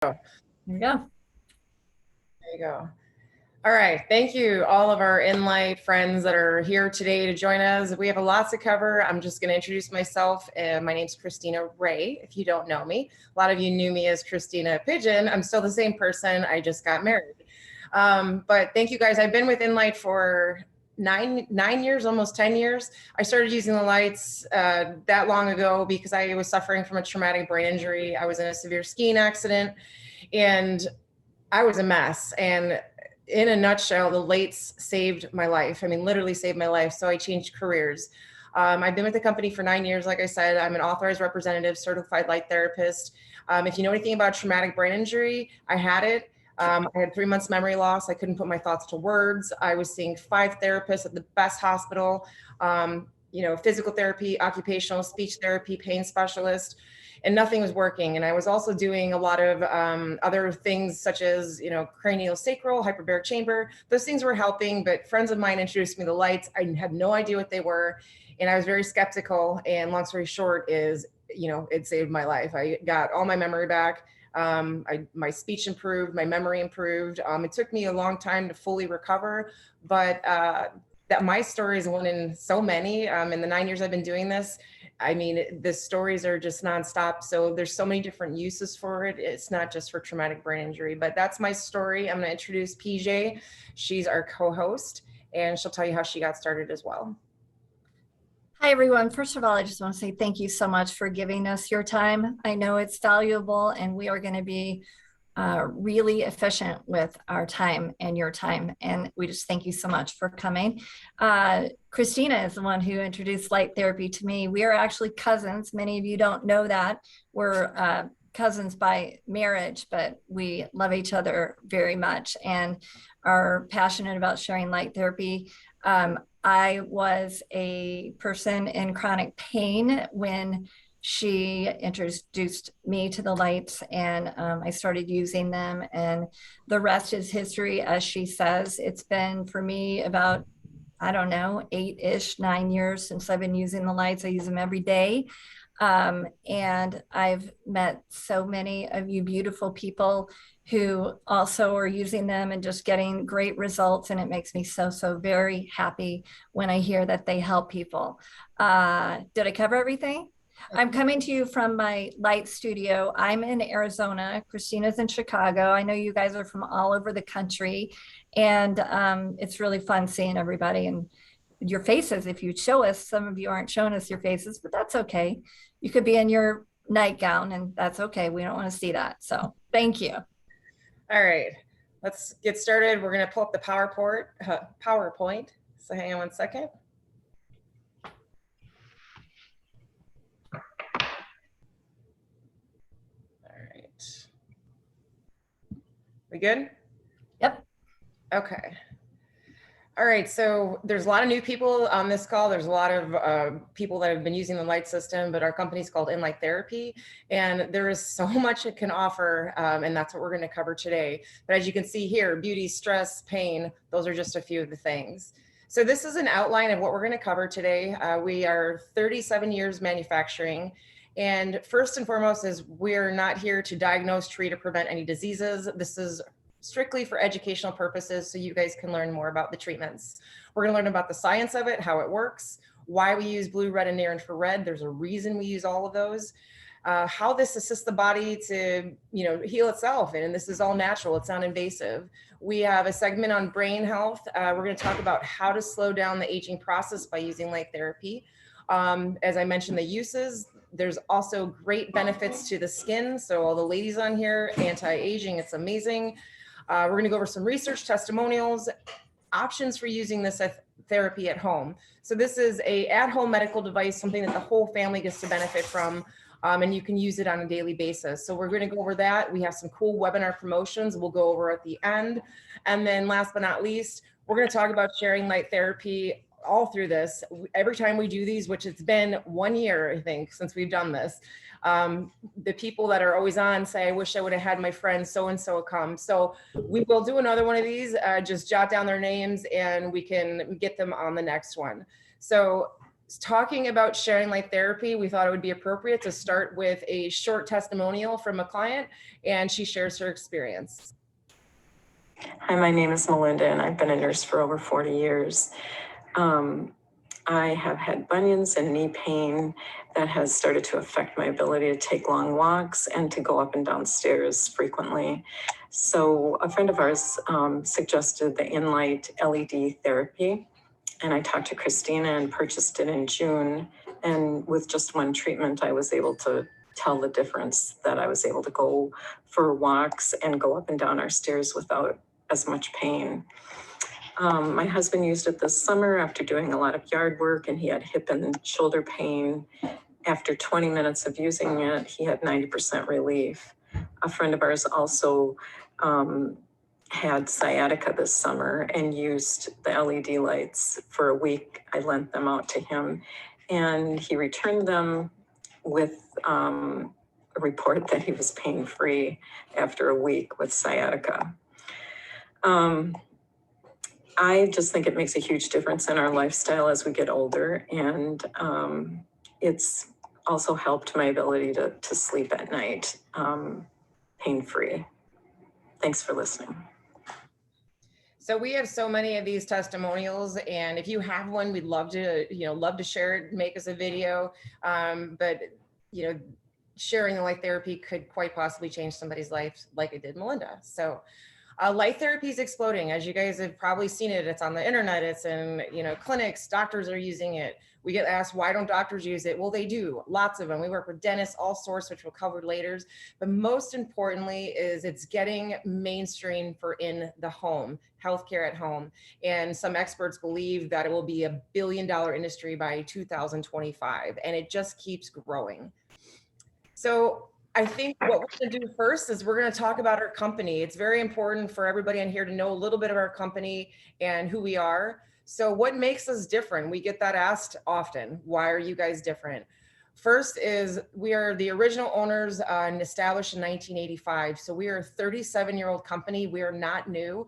There you go. you go. All right. Thank you, all of our Enlight friends that are here today to join us. We have a lot to cover. I'm just going to introduce myself. My name's Christina Ray, if you don't know me. A lot of you knew me as Christina Pigeon. I'm still the same person. I just got married. But thank you guys. I've been with Enlight for nine years, almost 10 years. I started using the lights that long ago because I was suffering from a traumatic brain injury. I was in a severe skiing accident and I was a mess. And in a nutshell, the lights saved my life. I mean, literally saved my life. So I changed careers. I've been with the company for 9 years. Like I said, I'm an authorized representative, certified light therapist. If you know anything about traumatic brain injury, I had it. I had 3 months memory loss. I couldn't put my thoughts to words. I was seeing 5 therapists at the best hospital, physical therapy, occupational speech therapy, pain specialist, and nothing was working. And I was also doing a lot of other things such as, cranial sacral, hyperbaric chamber. Those things were helping, but friends of mine introduced me to lights. I had no idea what they were. And I was very skeptical. And long story short is, it saved my life. I got all my memory back. My speech improved, my memory improved. It took me a long time to fully recover, but that my story is one in so many. In the 9 years I've been doing this, I mean, the stories are just nonstop. So there's so many different uses for it. It's not just for traumatic brain injury, but that's my story. I'm going to introduce PJ. She's our co-host, and she'll tell you how she got started as well. Hi, everyone. First of all, I just want to say thank you so much for giving us your time. I know it's valuable, and we are going to be really efficient with our time and your time. And we just thank you so much for coming. Christina is the one who introduced light therapy to me. We are actually cousins. Many of you don't know that. We're cousins by marriage, but we love each other very much and are passionate about sharing light therapy. I was a person in chronic pain when she introduced me to the lights, and I started using them, and the rest is history, as she says. It's been for me about, I don't know, 8-ish, 9 years since I've been using the lights. I use them every day. And I've met so many of you beautiful people who also are using them and just getting great results. And it makes me so, so very happy when I hear that they help people. Did I cover everything? I'm coming to you from my light studio. I'm in Arizona. Christina's in Chicago. I know you guys are from all over the country, and it's really fun seeing everybody and your faces. If you show us, some of you aren't showing us your faces, but that's okay. You could be in your nightgown, and that's okay. We don't want to see that. So thank you. All right, let's get started. We're going to pull up the PowerPoint. So hang on one second. We good? Yep. Okay. All right, so there's a lot of new people on this call. There's a lot of people that have been using the light system, but our company is called Enlight Therapy, and there is so much it can offer, and that's what we're going to cover today. But as you can see here, beauty, stress, pain, those are just a few of the things. So this is an outline of what we're going to cover today. We are 37 years manufacturing. And first and foremost is we're not here to diagnose, treat, or prevent any diseases. This is strictly for educational purposes so you guys can learn more about the treatments. We're going to learn about the science of it, how it works, why we use blue, red, and near infrared. There's a reason we use all of those. How this assists the body to, heal itself. And this is all natural. It's not invasive. We have a segment on brain health. We're going to talk about how to slow down the aging process by using light therapy. As I mentioned, the uses, there's also great benefits to the skin. So all the ladies on here, anti-aging, it's amazing. We're going to go over some research, testimonials, options for using this therapy at home. So this is a at-home medical device, something that the whole family gets to benefit from, and you can use it on a daily basis. So we're going to go over that. We have some cool webinar promotions we'll go over at the end. And then last but not least, we're going to talk about sharing light therapy all through this. Every time we do these, which it's been 1 year, I think, since we've done this, the people that are always on say, I wish I would have had my friend so-and-so come. So we will do another one of these, just jot down their names and we can get them on the next one. So talking about sharing light therapy, we thought it would be appropriate to start with a short testimonial from a client, and she shares her experience. Hi, my name is Melinda, and I've been a nurse for over 40 years. I have had bunions and knee pain that has started to affect my ability to take long walks and to go up and down stairs frequently. So a friend of ours suggested the Enlight LED therapy, and I talked to Christina and purchased it in June. And with just one treatment, I was able to tell the difference, that I was able to go for walks and go up and down our stairs without as much pain. My husband used it this summer after doing a lot of yard work, and he had hip and shoulder pain. After 20 minutes of using it, he had 90% relief. A friend of ours also had sciatica this summer and used the LED lights for a week. I lent them out to him, and he returned them with a report that he was pain-free after a week with sciatica. I just think it makes a huge difference in our lifestyle as we get older, and it's also helped my ability to sleep at night pain-free. Thanks for listening. So we have so many of these testimonials, and if you have one, we'd love to share it, make us a video. But sharing the light therapy could quite possibly change somebody's life, like it did Melinda. So light therapy is exploding. As you guys have probably seen it, it's on the internet, it's in clinics, doctors are using it. We get asked, why don't doctors use it? Well, they do, lots of them. We work with dentists, all sorts, which we'll cover later. But most importantly is it's getting mainstream for in the home, healthcare at home. And some experts believe that it will be $1 billion industry by 2025, and it just keeps growing. So I think what we're going to do first is we're going to talk about our company. It's very important for everybody in here to know a little bit of our company and who we are. So what makes us different? We get that asked often. Why are you guys different? First is we are the original owners and established in 1985. So we are a 37-year-old company. We are not new.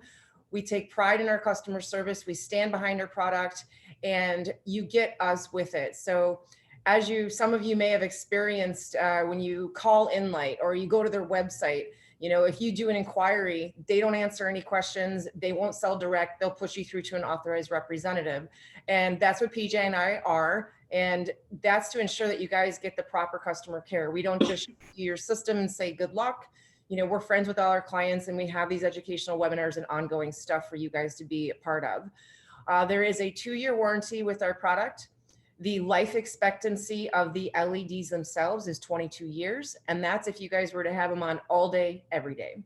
We take pride in our customer service. We stand behind our product, and you get us with it. So as some of you may have experienced when you call Enlight or you go to their website, if you do an inquiry, they don't answer any questions. They won't sell direct. They'll push you through to an authorized representative. And that's what PJ and I are. And that's to ensure that you guys get the proper customer care. We don't just do your system and say, good luck. We're friends with all our clients, and we have these educational webinars and ongoing stuff for you guys to be a part of. There is a 2-year warranty with our product. The life expectancy of the LEDs themselves is 22 years. And that's if you guys were to have them on all day, every day.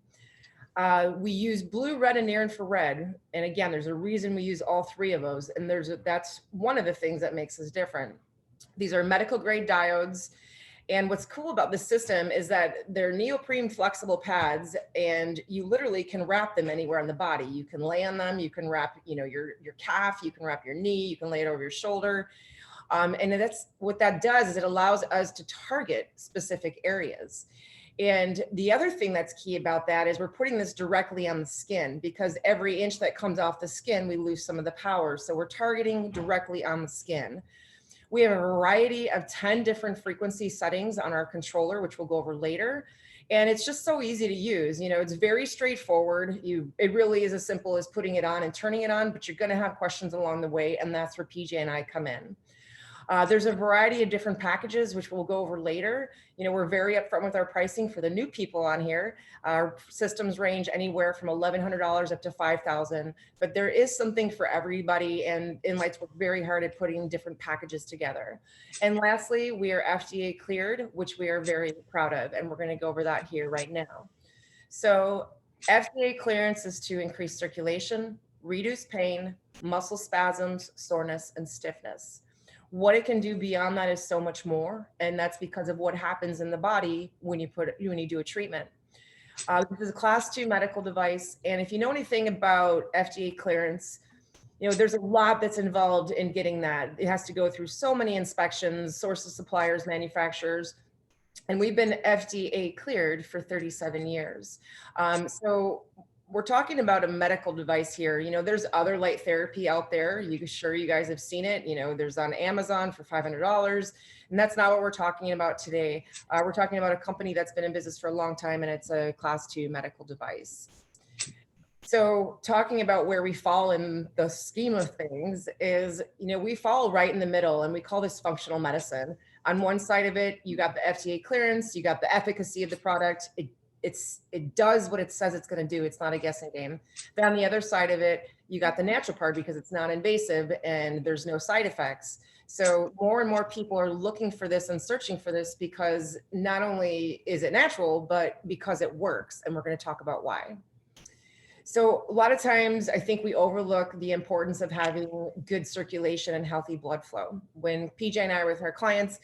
We use blue, red, and near infrared. And again, there's a reason we use all 3 of those. And that's one of the things that makes us different. These are medical grade diodes. And what's cool about this system is that they're neoprene flexible pads, and you literally can wrap them anywhere on the body. You can lay on them, you can wrap, your calf, you can wrap your knee, you can lay it over your shoulder. And that's what that does, is it allows us to target specific areas. And the other thing that's key about that is we're putting this directly on the skin, because every inch that comes off the skin, we lose some of the power. So we're targeting directly on the skin. We have a variety of 10 different frequency settings on our controller, which we'll go over later. And it's just so easy to use. It's very straightforward. It really is as simple as putting it on and turning it on, but you're going to have questions along the way. And that's where PJ and I come in. There's a variety of different packages, which we'll go over later. We're very upfront with our pricing for the new people on here. Our systems range anywhere from $1,100 up to $5,000, but there is something for everybody, and Enlight's work very hard at putting different packages together. And lastly, we are FDA cleared, which we are very proud of, and we're going to go over that here right now. So FDA clearance is to increase circulation, reduce pain, muscle spasms, soreness, and stiffness. What it can do beyond that is so much more, and that's because of what happens in the body when you do a treatment. This is a class 2 medical device, and if you know anything about FDA clearance, there's a lot that's involved in getting that. It has to go through so many inspections, sources, suppliers, manufacturers, and we've been FDA cleared for 37 years. So we're talking about a medical device here. You know, there's other light therapy out there. Sure you guys have seen it. You know, there's on Amazon for $500, and that's not what we're talking about today. We're talking about a company that's been in business for a long time, and it's a Class 2 medical device. So talking about where we fall in the scheme of things is, you know, we fall right in the middle, and we call this functional medicine. On one side of it, you got the FDA clearance, you got the efficacy of the product. It does what it says it's going to do. It's not a guessing game. But on the other side of it, you got the natural part because it's non-invasive and there's no side effects. So more and more people are looking for this and searching for this because not only is it natural, but because it works. And we're going to talk about why. So a lot of times I think we overlook the importance of having good circulation and healthy blood flow. When PJ and I are with our clients,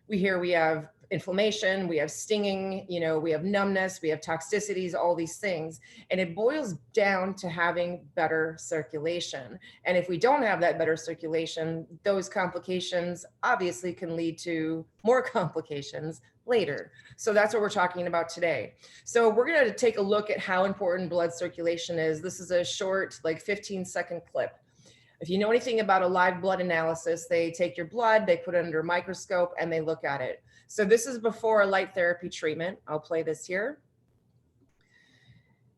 we have inflammation, we have stinging, you know, we have numbness, we have toxicities, all these things. And it boils down to having better circulation. And if we don't have that better circulation, those complications obviously can lead to more complications later. So that's what we're talking about today. So we're going to take a look at how important blood circulation is. This is a short, like 15-second clip. If you know anything about a live blood analysis, they take your blood, they put it under a microscope, and they look at it. So this is before a light therapy treatment. I'll play this here.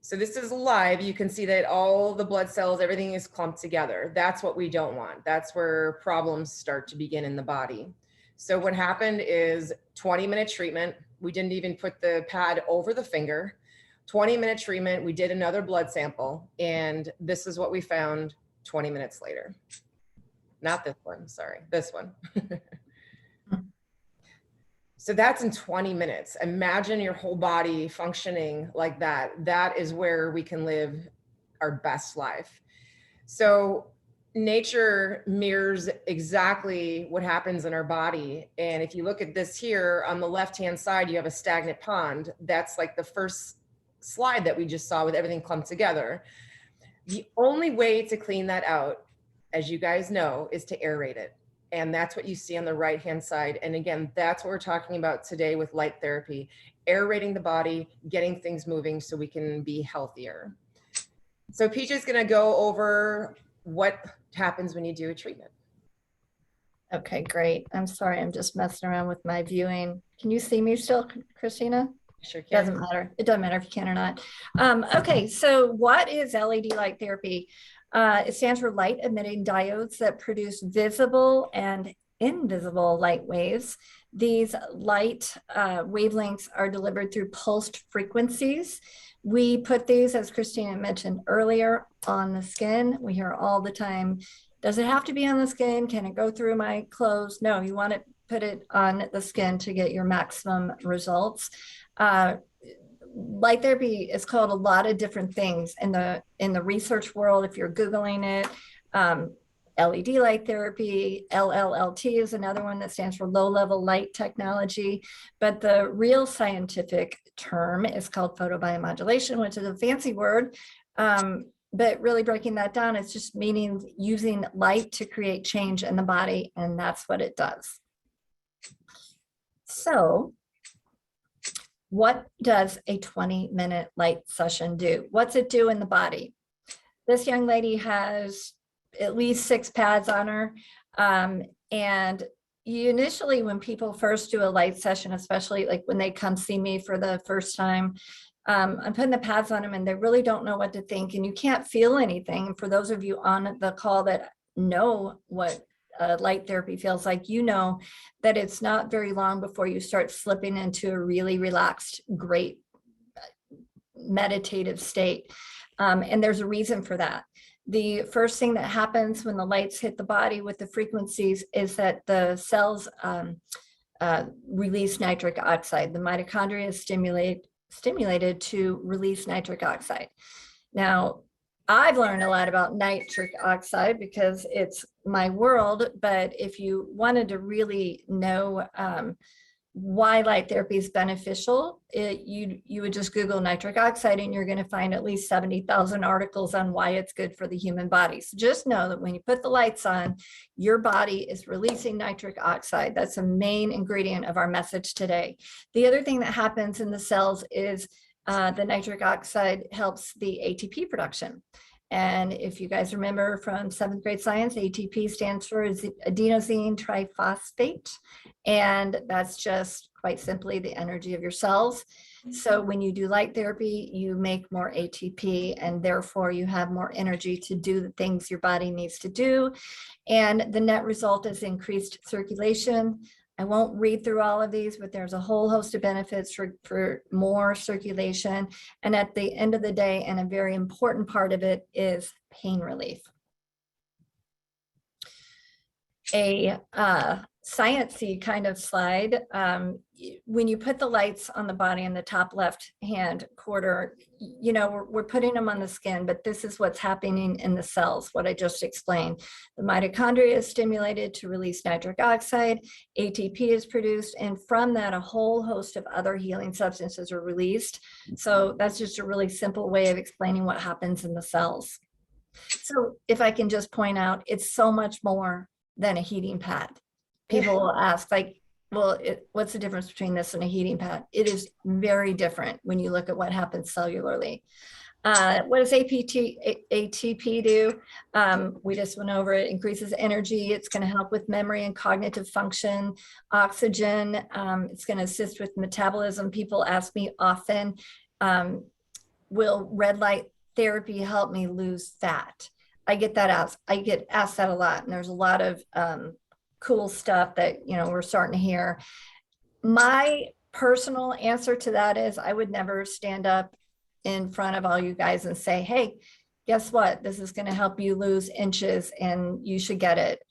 So this is live. You can see that all the blood cells, everything is clumped together. That's what we don't want. That's where problems start to begin in the body. So what happened is 20-minute treatment. We didn't even put the pad over the finger. 20-minute treatment. We did another blood sample, and this is what we found 20 minutes later. Not this one, sorry, this one. So that's in 20 minutes. Imagine your whole body functioning like that. That is where we can live our best life. So nature mirrors exactly what happens in our body. And if you look at this here on the left-hand side, you have a stagnant pond. That's like the first slide that we just saw with everything clumped together. The only way to clean that out, as you guys know, is to aerate it. And that's what you see on the right-hand side. And again, that's what we're talking about today with light therapy, aerating the body, getting things moving so we can be healthier. So PJ is going to go over what happens when you do a treatment. Okay, great. I'm sorry, I'm just messing around with my viewing. Can you see me still, Christina? Sure can. Doesn't matter. It doesn't matter if you can or not. Okay, so what is LED light therapy? It stands for light emitting diodes that produce visible and invisible light waves. These light wavelengths are delivered through pulsed frequencies. We put these, as Christina mentioned earlier, on the skin. We hear all the time, does it have to be on the skin? Can it go through my clothes? No, you want to put it on the skin to get your maximum results. Light therapy is called a lot of different things in the research world. If you're Googling it, LED light therapy, LLLT is another one that stands for low level light technology. But the real scientific term is called photobiomodulation, which is a fancy word. But really breaking that down, it's just meaning using light to create change in the body. And that's what it does. So what does a 20-minute light session do? What's it do in the body? This young lady has at least 6 pads on her. And initially, when people first do a light session, especially like when they come see me for the first time, I'm putting the pads on them and they really don't know what to think, and you can't feel anything. And for those of you on the call that know what light therapy feels like, you know that it's not very long before you start slipping into a really relaxed, great meditative state. And there's a reason for that. The first thing that happens when the lights hit the body with the frequencies is that the cells release nitric oxide. The mitochondria is stimulated to release nitric oxide. Now, I've learned a lot about nitric oxide because it's my world, but if you wanted to really know why light therapy is beneficial, you would just Google nitric oxide and you're going to find at least 70,000 articles on why it's good for the human body. So just know that when you put the lights on, your body is releasing nitric oxide. That's a main ingredient of our message today. The other thing that happens in the cells is the nitric oxide helps the ATP production. And if you guys remember from 7th grade science, ATP stands for adenosine triphosphate. And that's just quite simply the energy of your cells. So when you do light therapy, you make more ATP and therefore you have more energy to do the things your body needs to do. And the net result is increased circulation. I won't read through all of these, but there's a whole host of benefits for more circulation. And at the end of the day, and a very important part of it is pain relief. A sciencey kind of slide. When you put the lights on the body in the top left hand quarter, you know, we're putting them on the skin, but this is what's happening in the cells, what I just explained. The mitochondria is stimulated to release nitric oxide, ATP is produced, and from that, a whole host of other healing substances are released. So that's just a really simple way of explaining what happens in the cells. So if I can just point out, it's so much more than a heating pad. People will ask, like, well, what's the difference between this and a heating pad? It is very different when you look at what happens cellularly. What does ATP do? We just went over it. Increases energy. It's going to help with memory and cognitive function. Oxygen. It's going to assist with metabolism. People ask me often, will red light therapy help me lose fat? I get asked that a lot, and there's a lot of cool stuff that, you know, we're starting to hear. My personal answer to that is I would never stand up in front of all you guys and say, hey, guess what? This is going to help you lose inches and you should get it.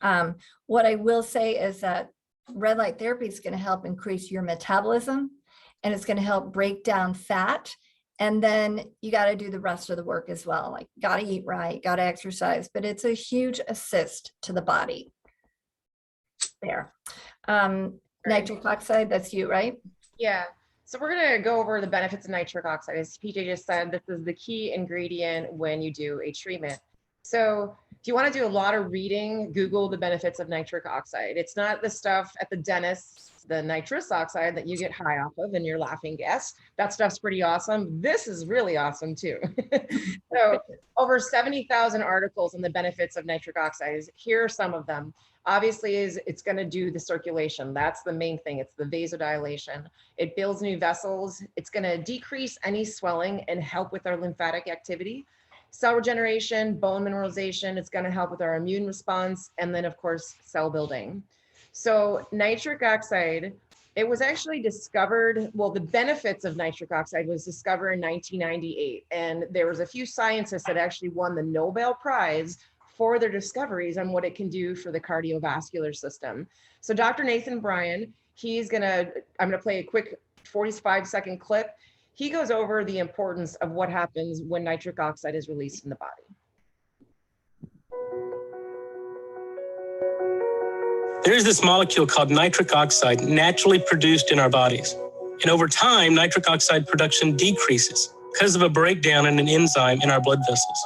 What I will say is that red light therapy is going to help increase your metabolism, and it's going to help break down fat. And then you got to do the rest of the work as well. Like, got to eat right, got to exercise, but it's a huge assist to the body. There. Nitric oxide, that's you, right? Yeah. So we're going to go over the benefits of nitric oxide. As PJ just said, this is the key ingredient when you do a treatment. So if you want to do a lot of reading, Google the benefits of nitric oxide. It's not the stuff at the dentist, the nitrous oxide that you get high off of and your laughing gas. That stuff's pretty awesome. This is really awesome too. So over 70,000 articles on the benefits of nitric oxide. Here are some of them. Obviously, it's going to do the circulation. That's the main thing. It's the vasodilation. It builds new vessels. It's going to decrease any swelling and help with our lymphatic activity. Cell regeneration, bone mineralization. It's going to help with our immune response. And then, of course, cell building. So nitric oxide, it was actually discovered, well, the benefits of nitric oxide was discovered in 1998. And there was a few scientists that actually won the Nobel Prize for their discoveries on what it can do for the cardiovascular system. So Dr. Nathan Bryan, I'm gonna play a quick 45-second clip. He goes over the importance of what happens when nitric oxide is released in the body. There's this molecule called nitric oxide naturally produced in our bodies. And over time, nitric oxide production decreases because of a breakdown in an enzyme in our blood vessels.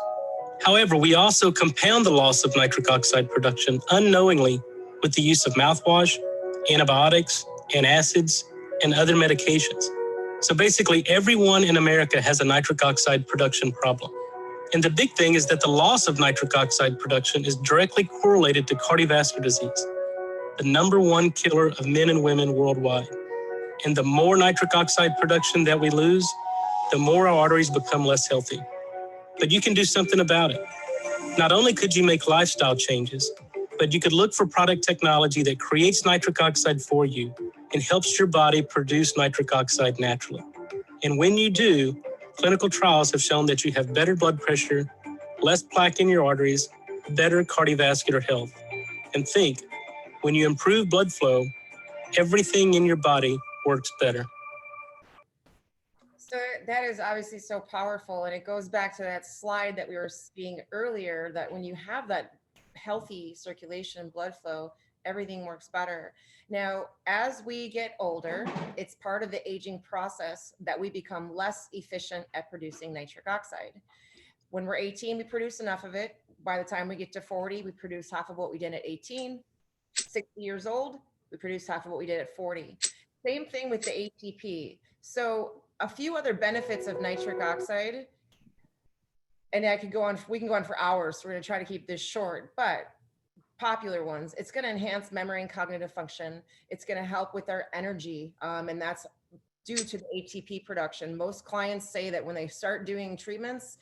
However, we also compound the loss of nitric oxide production unknowingly with the use of mouthwash, antibiotics, antacids, and other medications. So basically, everyone in America has a nitric oxide production problem. And the big thing is that the loss of nitric oxide production is directly correlated to cardiovascular disease, the #1 killer of men and women worldwide. And the more nitric oxide production that we lose, the more our arteries become less healthy. But you can do something about it. Not only could you make lifestyle changes, but you could look for product technology that creates nitric oxide for you and helps your body produce nitric oxide naturally. And when you do, clinical trials have shown that you have better blood pressure, less plaque in your arteries, better cardiovascular health. And think, when you improve blood flow, everything in your body works better. So that is obviously so powerful. And it goes back to that slide that we were seeing earlier, that when you have that healthy circulation, blood flow, everything works better. Now, as we get older, it's part of the aging process that we become less efficient at producing nitric oxide. When we're 18, we produce enough of it. By the time we get to 40, we produce half of what we did at 18. 60 years old, we produce half of what we did at 40. Same thing with the ATP. So a few other benefits of nitric oxide, and I could go on, we can go on for hours. So we're going to try to keep this short, but popular ones. It's going to enhance memory and cognitive function. It's going to help with our energy. And that's due to the ATP production. Most clients say that when they start doing treatments,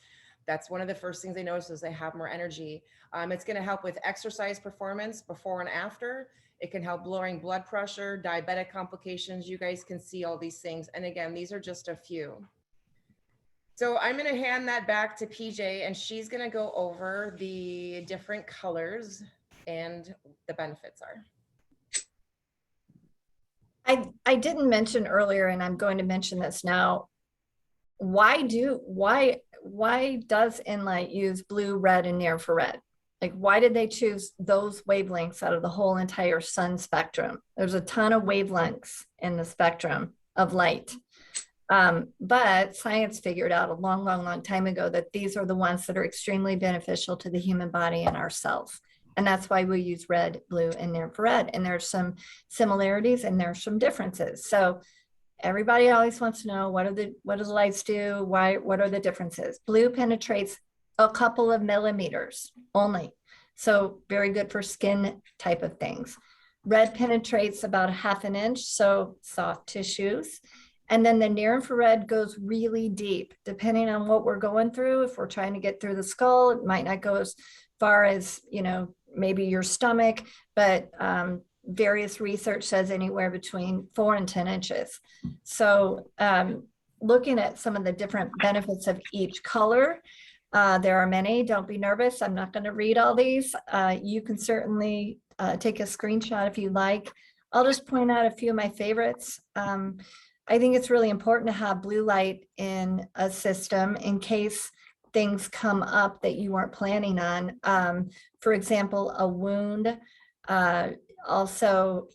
that's one of the first things they notice is they have more energy. It's going to help with exercise performance before and after. It can help lowering blood pressure, diabetic complications. You guys can see all these things. And again, these are just a few. So I'm going to hand that back to PJ, and she's going to go over the different colors and the benefits are. I didn't mention earlier, and I'm going to mention this now. Why does Enlight use blue, red, and near infrared? Like, why did they choose those wavelengths out of the whole entire sun spectrum? There's a ton of wavelengths in the spectrum of light. But science figured out a long time ago that these are the ones that are extremely beneficial to the human body and our cells. And that's why we use red, blue, and near infrared. And there's some similarities and there's some differences. So everybody always wants to know, what do the lights do? What are the differences? Blue penetrates a couple of millimeters only. So very good for skin type of things. Red penetrates about 1/2 inch, so soft tissues. And then the near infrared goes really deep, depending on what we're going through. If we're trying to get through the skull, it might not go as far as, maybe your stomach, but various research says anywhere between 4 and 10 inches. So looking at some of the different benefits of each color, there are many. Don't be nervous. I'm not going to read all these. You can certainly take a screenshot if you like. I'll just point out a few of my favorites. I think it's really important to have blue light in a system in case things come up that you weren't planning on. For example, a wound. Also,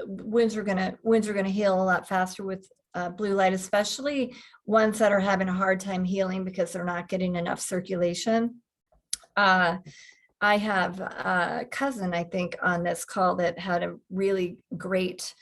wounds are gonna heal a lot faster with blue light, especially ones that are having a hard time healing because they're not getting enough circulation. I have a cousin, I think, on this call that had a really great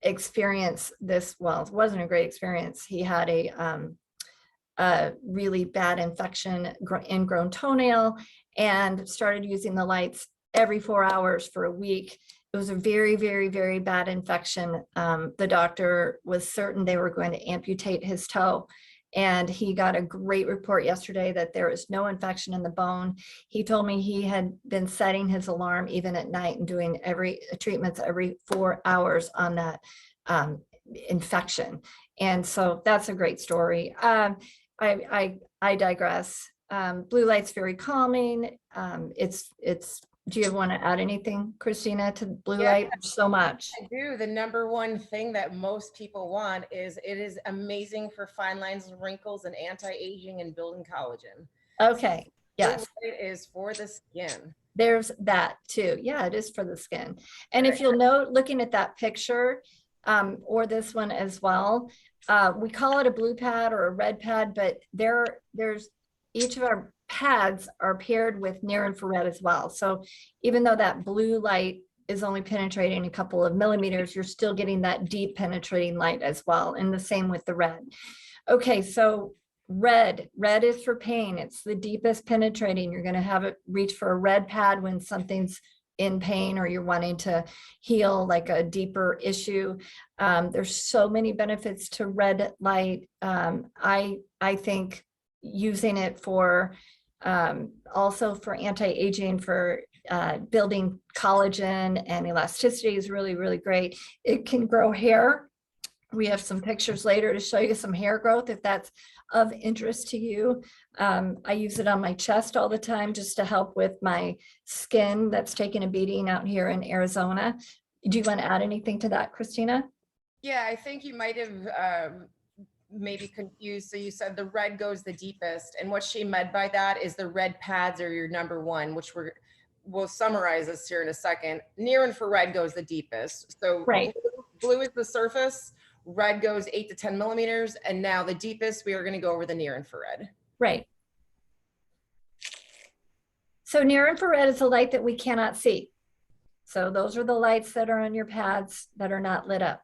experience. It wasn't a great experience. He had a really bad infection, ingrown toenail, and started using the lights every 4 hours for a week. It was a very, very, very bad infection. The doctor was certain they were going to amputate his toe. And he got a great report yesterday that there is no infection in the bone. He told me he had been setting his alarm even at night and doing treatments every 4 hours on that infection. And so that's a great story. I digress. Blue light's very calming. Do you want to add anything, Christina, to blue light? So much. I do. The number one thing that most people want is it is amazing for fine lines and wrinkles and anti-aging and building collagen. Okay. Yes. It is for the skin. There's that too. Yeah, it is for the skin. And if you'll note, looking at that picture, or this one as well, we call it a blue pad or a red pad, but there's each of our pads are paired with near infrared as well. So even though that blue light is only penetrating a couple of millimeters, you're still getting that deep penetrating light as well. And the same with the red. Okay, so red is for pain. It's the deepest penetrating. You're going to have it reach for a red pad when something's in pain or you're wanting to heal like a deeper issue. There's so many benefits to red light. I think using it for also for anti-aging, for building collagen and elasticity is really, really great. It can grow hair. We have some pictures later to show you some hair growth if that's of interest to you. I use it on my chest all the time just to help with my skin that's taking a beating out here in Arizona. Do you want to add anything to that, Christina? Yeah, I think you might have maybe confused. So you said the red goes the deepest, and what she meant by that is the red pads are your number one, which we'll summarize this here in a second. Near infrared goes the deepest. So right. Blue is the surface, red goes 8 to 10 millimeters, and now the deepest, we are going to go over the near infrared. Right. So near infrared is a light that we cannot see. So those are the lights that are on your pads that are not lit up.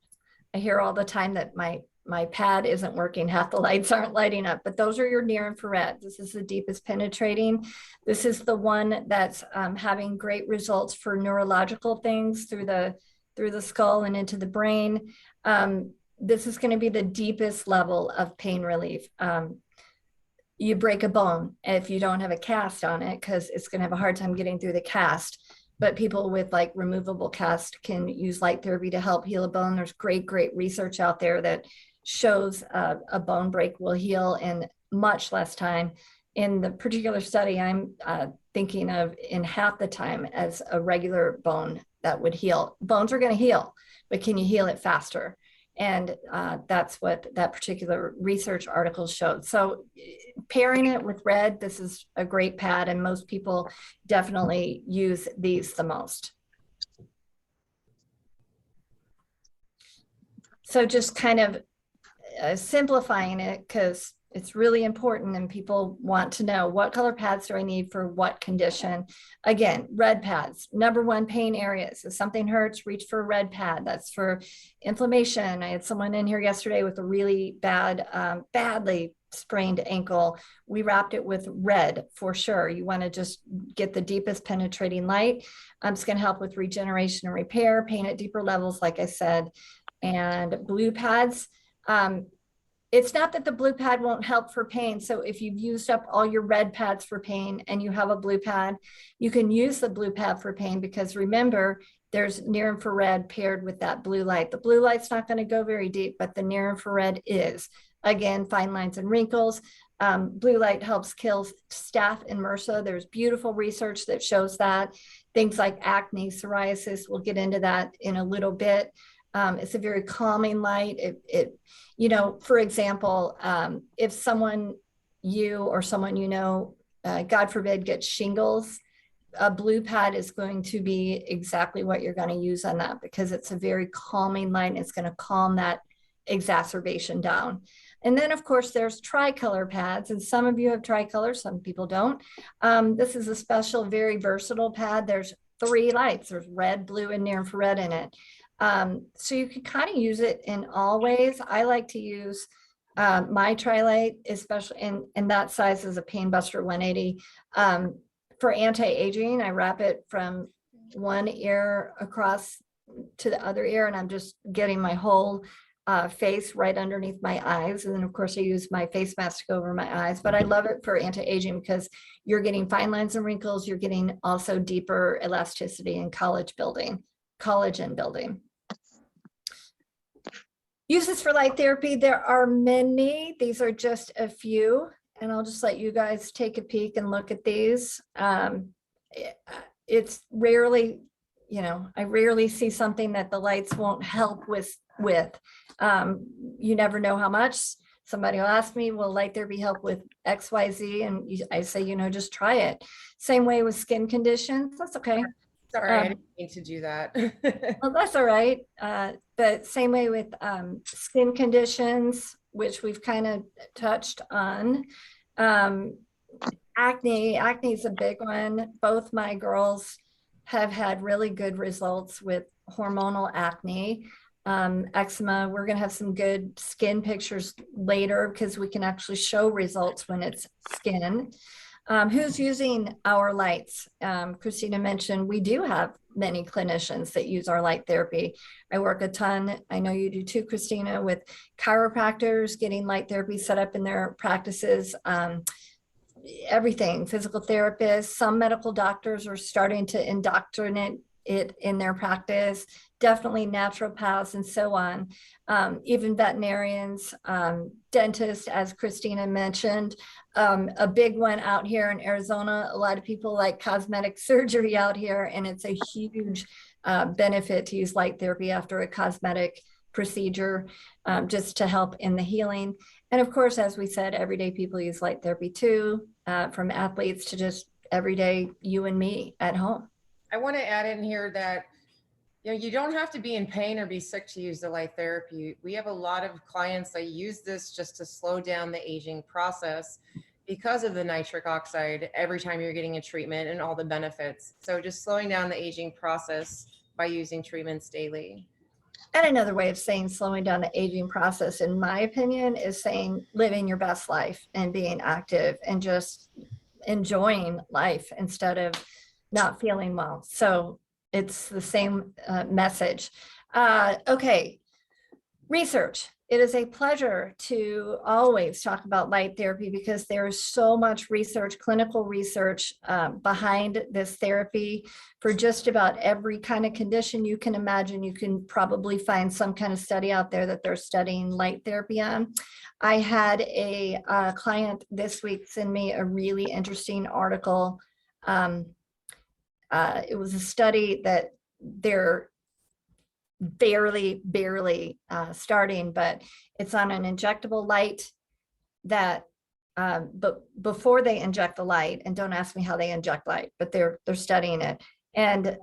I hear all the time that my my pad isn't working, half the lights aren't lighting up, but those are your near infrared. This is the deepest penetrating. This is the one that's having great results for neurological things through the skull and into the brain. This is going to be the deepest level of pain relief. You break a bone if you don't have a cast on it, because it's going to have a hard time getting through the cast. But people with like removable cast can use light therapy to help heal a bone. There's great research out there that shows a bone break will heal in much less time. In the particular study I'm thinking of, in half the time as a regular bone that would heal. Bones are going to heal, but can you heal it faster? And that's what that particular research article showed. So pairing it with red, this is a great pad, and most people definitely use these the most. So just kind of simplifying it, because it's really important and people want to know, what color pads do I need for what condition? Again, red pads, #1 pain areas. If something hurts, reach for a red pad. That's for inflammation. I had someone in here yesterday with a really bad, badly sprained ankle. We wrapped it with red for sure. You want to just get the deepest penetrating light. It's going to help with regeneration and repair, pain at deeper levels, like I said. And blue pads, it's not that the blue pad won't help for pain. So if you've used up all your red pads for pain and you have a blue pad, you can use the blue pad for pain, because remember, there's near infrared paired with that blue light. The blue light's not going to go very deep, but the near infrared is. Again, fine lines and wrinkles. Blue light helps kill staph and MRSA. There's beautiful research that shows that. Things like acne, psoriasis, we'll get into that in a little bit. It's a very calming light. You know, for example, if someone you know, God forbid, gets shingles, a blue pad is going to be exactly what you're going to use on that, because it's a very calming light and it's going to calm that exacerbation down. And then of course there's tricolor pads, and some of you have tricolor, some people don't. This is a special, very versatile pad. There's 3 lights. There's red, blue, and near infrared in it. So you can kind of use it in all ways. I like to use my Tri-Light, especially in that size, is a Pain Buster 180. For anti-aging, I wrap it from one ear across to the other ear, and I'm just getting my whole face right underneath my eyes. And then of course I use my face mask to go over my eyes, but I love it for anti-aging because you're getting fine lines and wrinkles. You're getting also deeper elasticity and collagen building. Uses for light therapy, there are many. These are just a few, and I'll just let you guys take a peek and look at these. It's rarely, you know, I rarely see something that the lights won't help with. You never know how much. Somebody will ask me, will light therapy help with XYZ? And I say, you know, just try it. Same way with skin conditions. That's okay. Sorry, I didn't mean to do that. Well, that's all right. But same way with skin conditions, which we've kind of touched on. Acne is a big one. Both my girls have had really good results with hormonal acne. Eczema, we're going to have some good skin pictures later because we can actually show results when it's skin. Who's using our lights? Christina mentioned we do have many clinicians that use our light therapy. I work a ton, I know you do too, Christina, with chiropractors getting light therapy set up in their practices. Everything, physical therapists, some medical doctors are starting to indoctrinate it in their practice, definitely naturopaths and so on, even veterinarians, dentists, as Christina mentioned. A big one out here in Arizona, a lot of people like cosmetic surgery out here, and it's a huge benefit to use light therapy after a cosmetic procedure, just to help in the healing. And of course, as we said, everyday people use light therapy too, from athletes to just everyday you and me at home. I want to add in here that, you know, you don't have to be in pain or be sick to use the light therapy. We have a lot of clients that use this just to slow down the aging process because of the nitric oxide every time you're getting a treatment and all the benefits. So just slowing down the aging process by using treatments daily. And another way of saying slowing down the aging process, in my opinion, is saying living your best life and being active and just enjoying life instead of not feeling well. So it's the same message. Okay, research. It is a pleasure to always talk about light therapy because there is so much research, clinical research behind this therapy for just about every kind of condition you can imagine. You can probably find some kind of study out there that they're studying light therapy on. I had a client this week send me a really interesting article. It was a study that they're barely starting, but it's on an injectable light that but before they inject the light, and don't ask me how they inject light, but they're studying it, and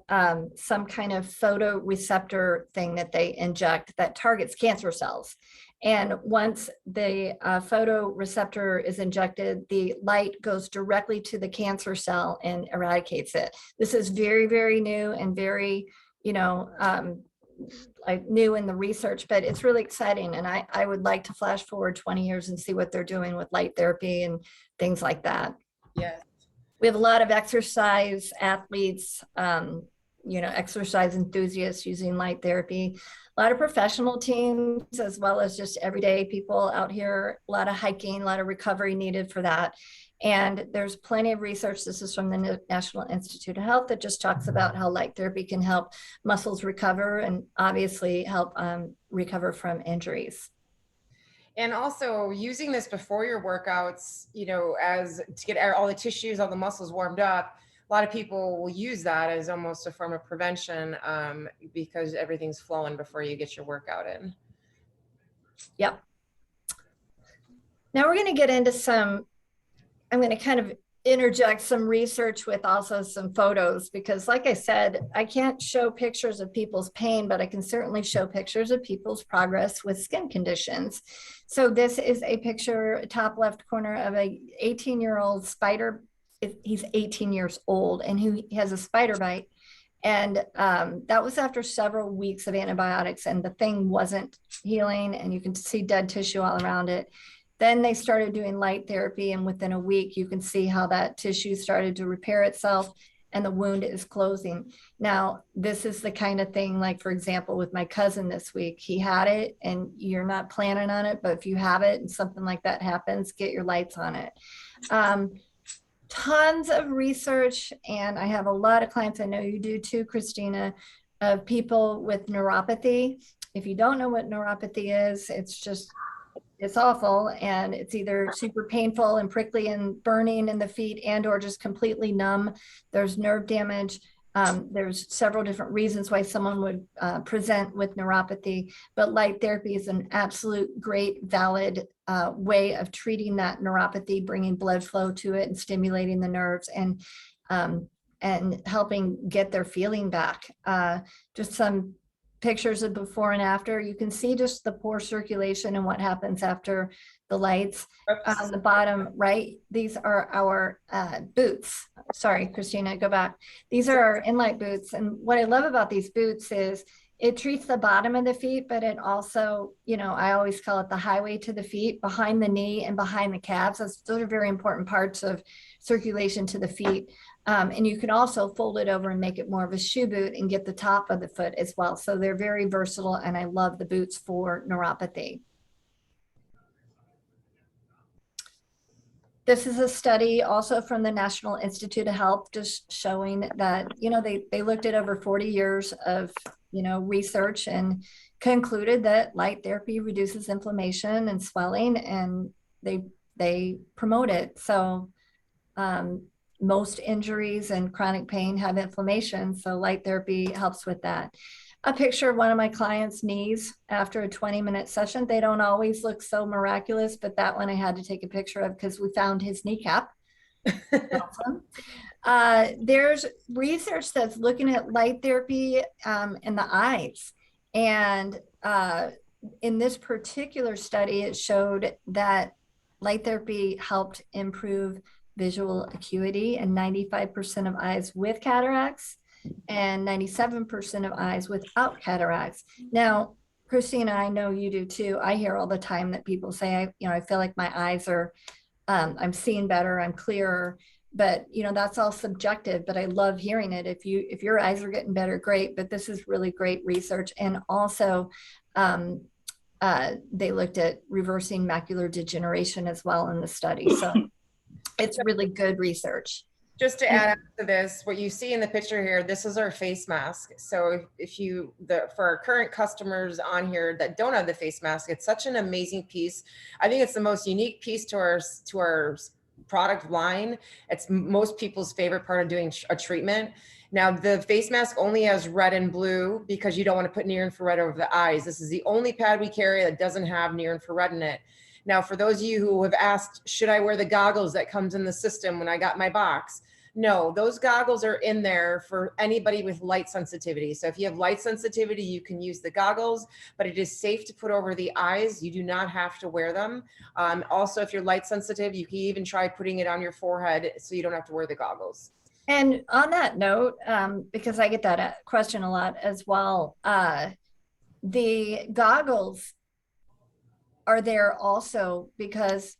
some kind of photoreceptor thing that they inject that targets cancer cells. And once the photoreceptor is injected, the light goes directly to the cancer cell and eradicates it. This is very new and very, like new in the research, but it's really exciting. And I would like to flash forward 20 years and see what they're doing with light therapy and things like that. Yes. We have a lot of exercise athletes, exercise enthusiasts using light therapy, a lot of professional teams, as well as just everyday people out here, a lot of hiking, a lot of recovery needed for that. And there's plenty of research. This is from the National Institute of Health that just talks about how light therapy can help muscles recover and obviously help recover from injuries. And also using this before your workouts, as to get all the tissues, all the muscles warmed up. A lot of people will use that as almost a form of prevention because everything's flowing before you get your workout in. Yep. Now we're going to get into I'm going to kind of interject some research with also some photos, because like I said, I can't show pictures of people's pain, but I can certainly show pictures of people's progress with skin conditions. So this is a picture, top left corner, of a 18-year-old spider. He's 18 years old and he has a spider bite. And that was after several weeks of antibiotics, and the thing wasn't healing, and you can see dead tissue all around it. Then they started doing light therapy, and within a week, you can see how that tissue started to repair itself and the wound is closing. Now, this is the kind of thing, like, for example, with my cousin this week, he had it and you're not planning on it, but if you have it and something like that happens, get your lights on it. Tons of research, and I have a lot of clients, I know you do too, Christina, of people with neuropathy. If you don't know what neuropathy is, it's awful, and it's either super painful and prickly and burning in the feet and or just completely numb. There's nerve damage. There's several different reasons why someone would present with neuropathy, but light therapy is an absolute great, valid way of treating that neuropathy, bringing blood flow to it and stimulating the nerves and helping get their feeling back. Just some pictures of before and after. You can see just the poor circulation and what happens after the lights. On the bottom right, these are our boots. Sorry, Christina, go back. These are our Enlite boots. And what I love about these boots is it treats the bottom of the feet, but it also, I always call it the highway to the feet, behind the knee and behind the calves. Those are very important parts of circulation to the feet. And you can also fold it over and make it more of a shoe boot and get the top of the foot as well. So they're very versatile, and I love the boots for neuropathy. This is a study also from the National Institute of Health, just showing that, they looked at over 40 years of, research and concluded that light therapy reduces inflammation and swelling, and they promote it. So most injuries and chronic pain have inflammation, so light therapy helps with that. A picture of one of my clients' knees after a 20-minute session. They don't always look so miraculous, but that one I had to take a picture of because we found his kneecap. Awesome. There's research that's looking at light therapy in the eyes. And in this particular study, it showed that light therapy helped improve visual acuity in 95% of eyes with cataracts, and 97% of eyes without cataracts. Now, Christina, I know you do too. I hear all the time that people say, I feel like my eyes are, I'm seeing better, I'm clearer, but that's all subjective, but I love hearing it. If your eyes are getting better, great, but this is really great research. And also, they looked at reversing macular degeneration as well in the study. So it's really good research. Just to add on to this, what you see in the picture here, this is our face mask. So for our current customers on here that don't have the face mask, it's such an amazing piece. I think it's the most unique piece to our product line. It's most people's favorite part of doing a treatment. Now, the face mask only has red and blue because you don't want to put near infrared over the eyes. This is the only pad we carry that doesn't have near infrared in it. Now, for those of you who have asked, should I wear the goggles that comes in the system when I got my box? No, those goggles are in there for anybody with light sensitivity. So if you have light sensitivity, you can use the goggles, but it is safe to put over the eyes. You do not have to wear them. Also, if you're light sensitive, you can even try putting it on your forehead so you don't have to wear the goggles. And on that note, because I get that question a lot as well, the goggles are there also because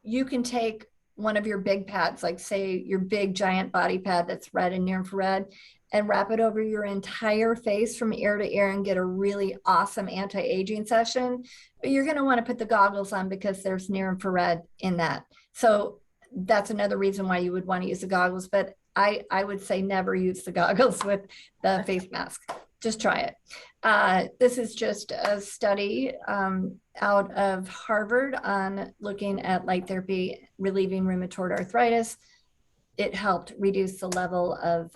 you can take one of your big pads, like say your big giant body pad that's red and near infrared, and wrap it over your entire face from ear to ear and get a really awesome anti-aging session. But you're going to want to put the goggles on because there's near infrared in that. So that's another reason why you would want to use the goggles. But I would say never use the goggles with the face mask. Just try it. This is just a study out of Harvard on looking at light therapy relieving rheumatoid arthritis. It helped reduce the level of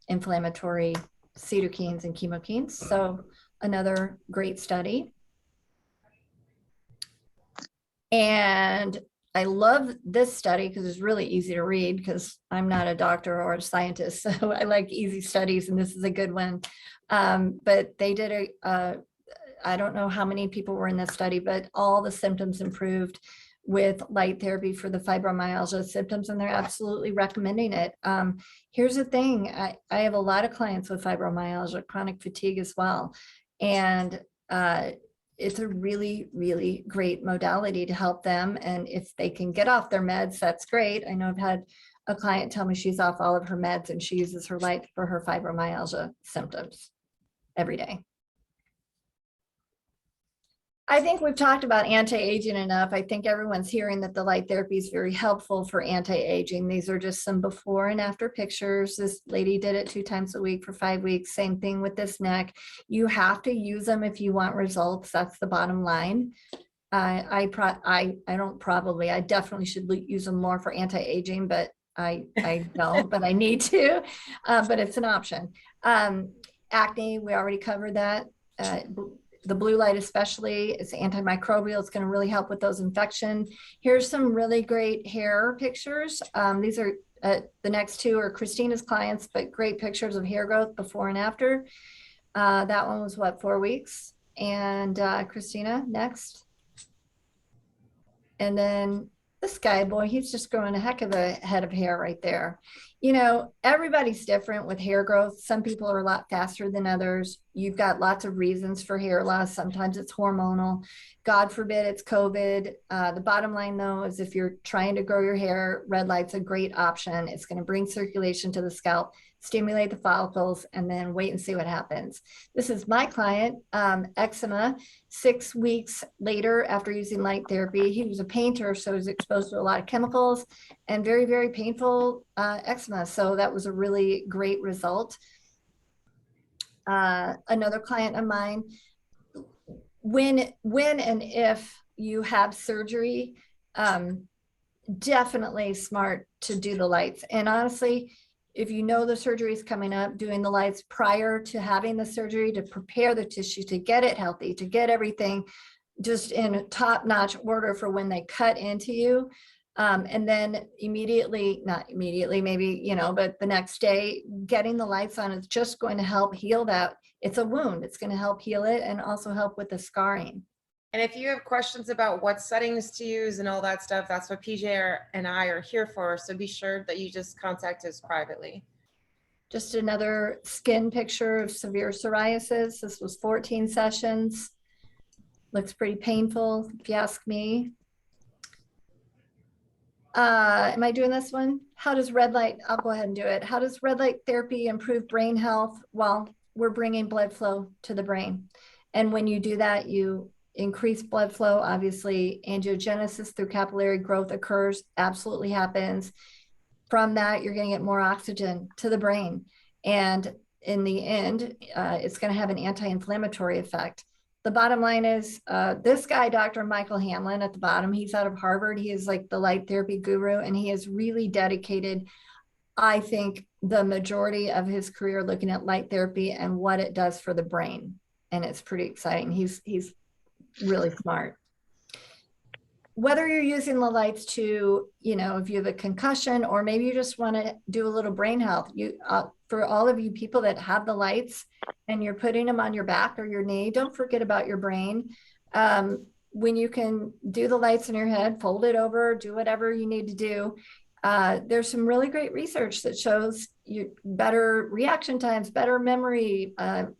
inflammatory cytokines and chemokines. So another great study. And I love this study because it's really easy to read because I'm not a doctor or a scientist. So I like easy studies, and this is a good one. But they did I don't know how many people were in this study, but all the symptoms improved with light therapy for the fibromyalgia symptoms, and they're absolutely recommending it. Here's the thing, I have a lot of clients with fibromyalgia, chronic fatigue as well. And it's a really, really great modality to help them. And if they can get off their meds, that's great. I know I've had a client tell me she's off all of her meds and she uses her light for her fibromyalgia symptoms every day. I think we've talked about anti-aging enough. I think everyone's hearing that the light therapy is very helpful for anti-aging. These are just some before and after pictures. This lady did it 2 times a week for 5 weeks. Same thing with this neck. You have to use them if you want results. That's the bottom line. I definitely should use them more for anti-aging, but I don't, but I need to, but it's an option. Acne, we already covered that. The blue light especially is antimicrobial. It's going to really help with those infections. Here's some really great hair pictures. These are the next 2 are Christina's clients, but great pictures of hair growth before and after. That one was what, 4 weeks? And Christina, next. And then this guy, boy, he's just growing a heck of a head of hair right there. You know, everybody's different with hair growth. Some people are a lot faster than others. You've got lots of reasons for hair loss. Sometimes it's hormonal. God forbid it's COVID. The bottom line, though, is if you're trying to grow your hair, red light's a great option. It's going to bring circulation to the scalp, stimulate the follicles, and then wait and see what happens. This is my client, eczema. 6 weeks later after using light therapy, he was a painter, so he was exposed to a lot of chemicals and very, very painful eczema. So that was a really great result. Another client of mine, when and if you have surgery, definitely smart to do the lights. And honestly, if you know the surgery is coming up, doing the lights prior to having the surgery to prepare the tissue, to get it healthy, to get everything just in top-notch order for when they cut into you. And then immediately, not immediately, maybe, you know, but the next day, getting the lights on is just going to help heal that. It's a wound. It's going to help heal it and also help with the scarring. And if you have questions about what settings to use and all that stuff, that's what PJ and I are here for. So be sure that you just contact us privately. Just another skin picture of severe psoriasis. This was 14 sessions. Looks pretty painful, if you ask me. Am I doing this one? How does red light, I'll go ahead and do it. How does red light therapy improve brain health? Well, we're bringing blood flow to the brain. And when you do that, you increase blood flow. Obviously, angiogenesis through capillary growth occurs, absolutely happens. From that, you're going to get more oxygen to the brain. And in the end, it's going to have an anti-inflammatory effect. The bottom line is this guy, Dr. Michael Hanlon at the bottom, he's out of Harvard. He is like the light therapy guru, and he has really dedicated, I think, the majority of his career looking at light therapy and what it does for the brain. And it's pretty exciting. He's really smart. Whether you're using the lights to, if you have a concussion, or maybe you just want to do a little brain health, for all of you people that have the lights and you're putting them on your back or your knee, don't forget about your brain. When you can do the lights in your head, fold it over, do whatever you need to do. There's some really great research that shows you better reaction times, better memory,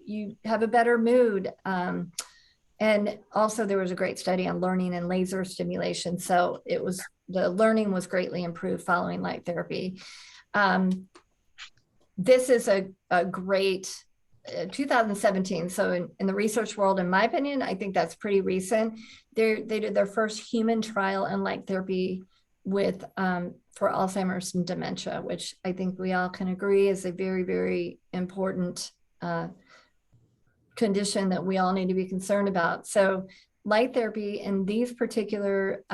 you have a better mood. And also there was a great study on learning and laser stimulation. So the learning was greatly improved following light therapy. This is a great 2017. So in the research world, in my opinion, I think that's pretty recent. They did their first human trial in light therapy with for Alzheimer's and dementia, which I think we all can agree is a very, very important condition that we all need to be concerned about. So light therapy in these particular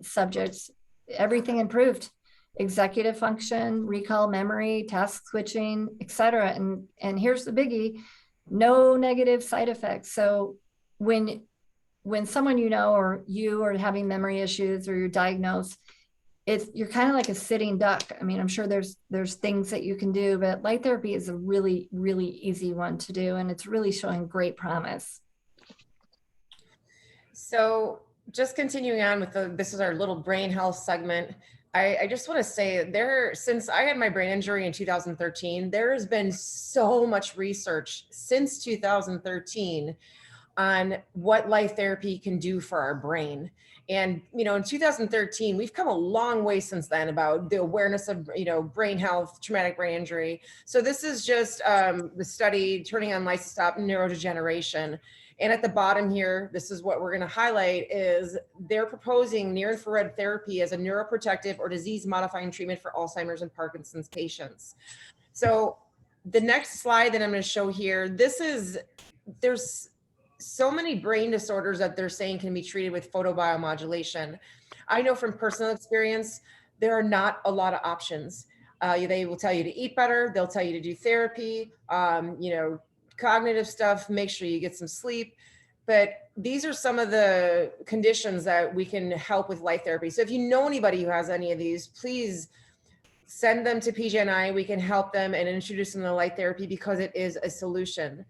subjects, everything improved: executive function, recall, memory, task switching, etc. And here's the biggie: no negative side effects. So when someone or you are having memory issues or you're diagnosed, you're kind of like a sitting duck. I mean, I'm sure there's things that you can do, but light therapy is a really, really easy one to do, and it's really showing great promise. So just continuing on with this is our little brain health segment. I just want to say since I had my brain injury in 2013, there has been so much research since 2013 on what light therapy can do for our brain. And, in 2013, we've come a long way since then about the awareness of, brain health, traumatic brain injury. So this is just the study, Turning on Lights to Stop Neurodegeneration. And at the bottom here, this is what we're going to highlight, is they're proposing near-infrared therapy as a neuroprotective or disease-modifying treatment for Alzheimer's and Parkinson's patients. So the next slide that I'm going to show here, there's so many brain disorders that they're saying can be treated with photobiomodulation. I know from personal experience, there are not a lot of options. They will tell you to eat better. They'll tell you to do therapy, cognitive stuff, make sure you get some sleep. But these are some of the conditions that we can help with light therapy. So if you know anybody who has any of these, please send them to PJ and I. We can help them and introduce them to light therapy because it is a solution.